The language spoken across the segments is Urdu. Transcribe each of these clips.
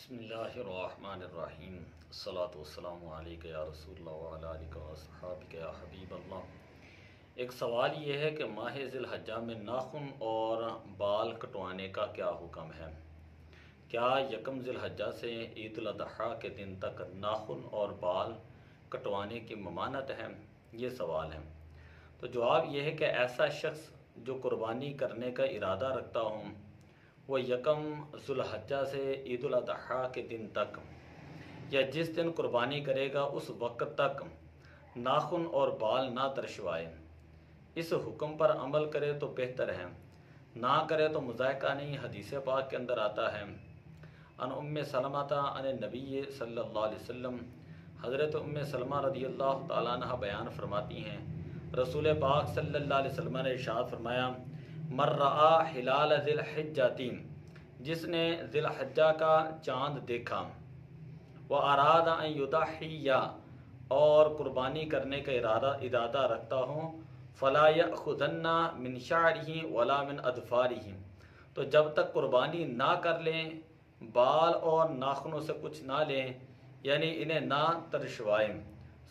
بسم اللہ الرحمن الرحیم الصلاۃ والسلام علیک یا رسول اللہ وعلی آلک واصحابک یا حبیب اللہ۔ ایک سوال یہ ہے کہ ماہ ذی الحجہ میں ناخن اور بال کٹوانے کا کیا حکم ہے؟ کیا یکم ذی الحجہ سے عید الاضحیٰ کے دن تک ناخن اور بال کٹوانے کی ممانعت ہے؟ یہ سوال ہے۔ تو جواب یہ ہے کہ ایسا شخص جو قربانی کرنے کا ارادہ رکھتا ہوں وہ یکم ذی الحجہ سے عید الاضحیٰ کے دن تک یا جس دن قربانی کرے گا اس وقت تک ناخن اور بال نہ ترشوائے۔ اس حکم پر عمل کرے تو بہتر ہے، نہ کرے تو مضائقہ نہیں۔ حدیث پاک کے اندر آتا ہے ان ام سلمہ عن نبی صلی اللہ علیہ وسلم، حضرت ام سلمہ رضی اللہ تعالیٰ عنہ بیان فرماتی ہیں رسول پاک صلی اللہ علیہ وسلم نے ارشاد فرمایا من رآ ہلال ذی الحجہ، جس نے ذی الحجہ کا چاند دیکھا، واراد ان یضحی، اور قربانی کرنے کا ارادہ رکھتا ہوں، فلا یأخذن من شعرہ ولا من اظفارہ، تو جب تک قربانی نہ کر لیں بال اور ناخنوں سے کچھ نہ لیں، یعنی انہیں نہ ترشوائیں۔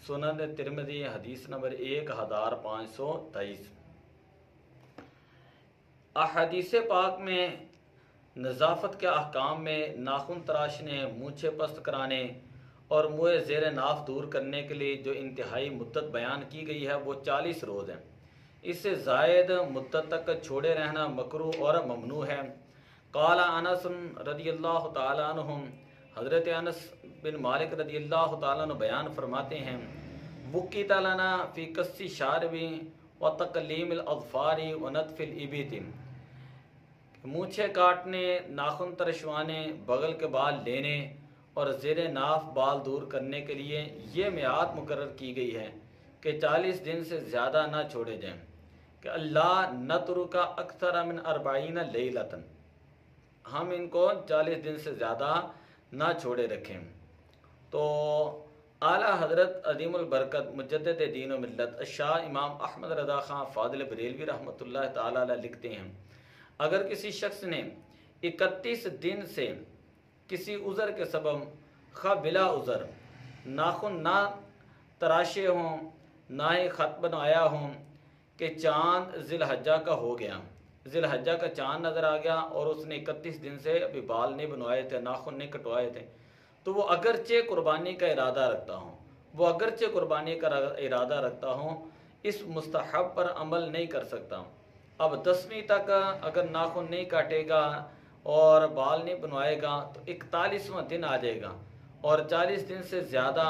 سنن ترمذی حدیث نمبر 1523۔ احادیث پاک میں نظافت کے احکام میں ناخن تراشنے، مونچھیں پست کرانے اور منہ زیر ناف دور کرنے کے لیے جو انتہائی مدت بیان کی گئی ہے وہ 40 روز ہے۔ اس سے زائد مدت تک چھوڑے رہنا مکروہ اور ممنوع ہے۔ قال انس رضی اللہ تعالیٰ عنہ، حضرت انس بن مالک رضی اللہ تعالیٰ عنہ بیان فرماتے ہیں وقیت لنا فی قص الشارب وتقلیم الاظفار ونتف الابط، مونچھیں کاٹنے، ناخن ترشوانے، بغل کے بال لینے اور زیر ناف بال دور کرنے کے لیے یہ میعاد مقرر کی گئی ہے کہ 40 دن سے زیادہ نہ چھوڑے جائیں، کہ اللہ نترک اکثر من 40 لیلۃ، ہم ان کو 40 دن سے زیادہ نہ چھوڑے رکھیں۔ تو اعلیٰ حضرت عظیم البرکت مجدد دین و ملت شاہ امام احمد رضا خان فاضل بریلوی رحمۃ اللہ تعالیٰ علیہ لکھتے ہیں اگر کسی شخص نے 31 دن سے کسی عذر کے سبب خواہ بلا عذر ناخن نہ تراشے ہوں، نہ ہی خط بنایا ہوں کہ چاند ذی الحجہ کا ہو گیا، ذی الحجہ کا چاند نظر آ گیا اور اس نے 31 دن سے ابھی بال نہیں بنوائے تھے، ناخن نہیں کٹوائے تھے، تو وہ اگرچہ قربانی کا ارادہ رکھتا ہوں، اس مستحب پر عمل نہیں کر سکتا۔ اب 10ویں تک اگر ناخن نہیں کاٹے گا اور بال نہیں بنوائے گا تو 41واں دن آ جائے گا، اور 40 دن سے زیادہ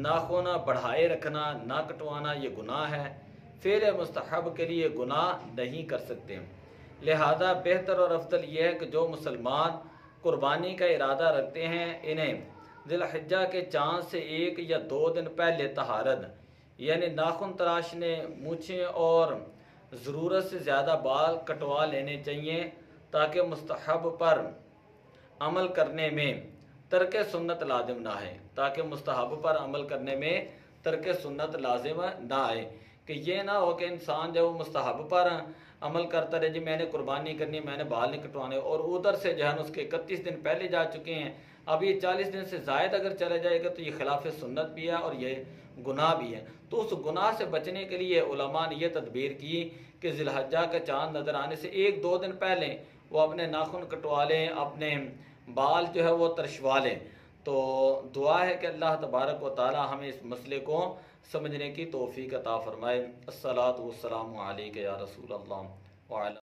ناخن بڑھائے رکھنا، نہ کٹوانا یہ گناہ ہے، فعل مستحب کے لیے گناہ نہیں کر سکتے۔ لہذا بہتر اور افضل یہ ہے کہ جو مسلمان قربانی کا ارادہ رکھتے ہیں انہیں ذی الحجہ کے چاند سے 1 یا 2 دن پہلے طہارت، یعنی ناخن تراشنے، مونچھیں اور ضرورت سے زیادہ بال کٹوا لینے چاہیے تاکہ مستحب پر عمل کرنے میں ترک سنت لازم نہ آئے، نہ آئے کہ یہ نہ ہو کہ انسان جب وہ مستحب پر عمل کرتا رہے، جی میں نے قربانی کرنی، میں نے بال نہیں کٹوانے، اور ادھر سے جو ہے اس کے 31 دن پہلے جا چکے ہیں، اب یہ 40 دن سے زائد اگر چلے جائے گا تو یہ خلاف سنت بھی ہے اور یہ گناہ بھی ہے۔ تو اس گناہ سے بچنے کے لیے علماء نے یہ تدبیر کی کہ ذی الحجہ کا چاند نظر آنے سے 1-2 دن پہلے وہ اپنے ناخن کٹوا لیں، اپنے بال جو ہے وہ ترشوا لیں۔ تو دعا ہے کہ اللہ تبارک و تعالی ہمیں اس مسئلے کو سمجھنے کی توفیق عطا فرمائے۔ الصلاۃ والسلام علیک یا رسول اللہ وعلی